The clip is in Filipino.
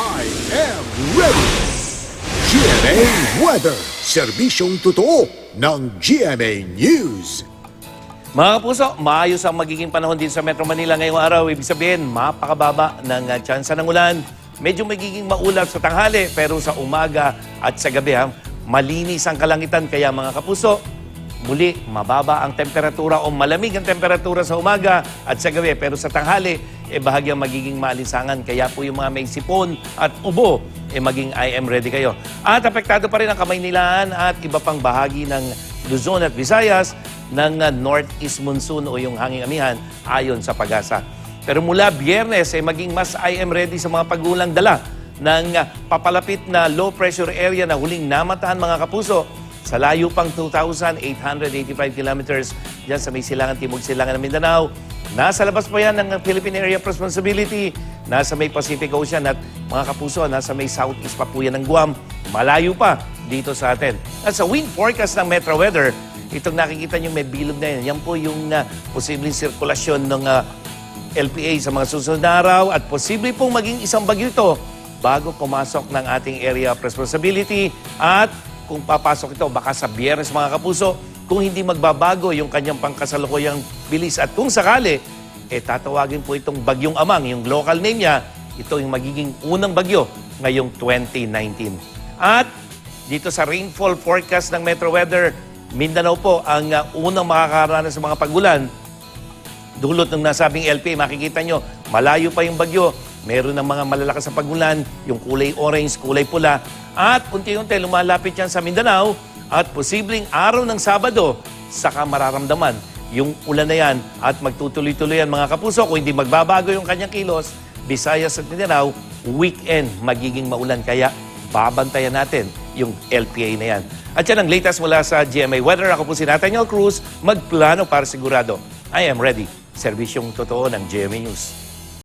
I am ready! GMA Weather, serbisyong totoo ng GMA News. Mga kapuso, maayos ang magiging panahon din sa Metro Manila ngayong araw. Ibig sabihin, mapakababa ng tsansa ng ulan. Medyo magiging maulap sa tanghali, pero sa umaga at sa gabi, malinis ang kalangitan. Kaya mga kapuso, muli, mababa ang temperatura o malamig ang temperatura sa umaga at sa gabi. Pero sa tanghali, bahagyang magiging maalinsangan. Kaya po yung mga may sipon at ubo, maging I am ready kayo. At apektado pa rin ang Kamaynilaan at iba pang bahagi ng Luzon at Visayas ng northeast monsoon o yung hanging amihan ayon sa Pag-asa. Pero mula Biyernes, maging mas I am ready sa mga pagulang dala ng papalapit na low pressure area na huling namatahan mga kapuso sa layo pang 2,885 kilometers dyan sa may silangan, timog silangan ng Mindanao. Nasa labas po yan ng Philippine Area of Responsibility, nasa may Pacific Ocean at mga kapuso, nasa may southeast pa po yan ng Guam. Malayo pa dito sa atin. At sa wind forecast ng Metro Weather, itong nakikita nyo may bilog na yan. Yan po yung posibleng sirkulasyon ng LPA sa mga susunod na araw at posible pong maging isang bagyo ito bago pumasok ng ating area of responsibility. At kung papasok ito, baka sa Biyernes mga kapuso, kung hindi magbabago yung kanyang pangkasalukuyang bilis. At kung sakali, tatawagin po itong Bagyong Amang, yung local name niya, ito yung magiging unang bagyo ngayong 2019. At dito sa rainfall forecast ng Metro Weather, Mindanao po ang unang makakaranas sa mga pagulan. Dulot ng nasabing LPA, makikita nyo, malayo pa yung bagyo. Meron ng mga malalakas na pagulan, yung kulay orange, kulay pula. At unti-unti lumalapit yan sa Mindanao at posibleng araw ng Sabado, saka mararamdaman yung ulan na yan at magtutuloy-tuloy yan mga kapuso. Kung hindi magbabago yung kanyang kilos, Visayas at Mindanao, weekend magiging maulan. Kaya babantayan natin yung LPA na yan. At yan ang latest mula sa GMA Weather. Ako po si Nathaniel Cruz, magplano para sigurado. I am ready. Serbisyong totoo ng GMA News.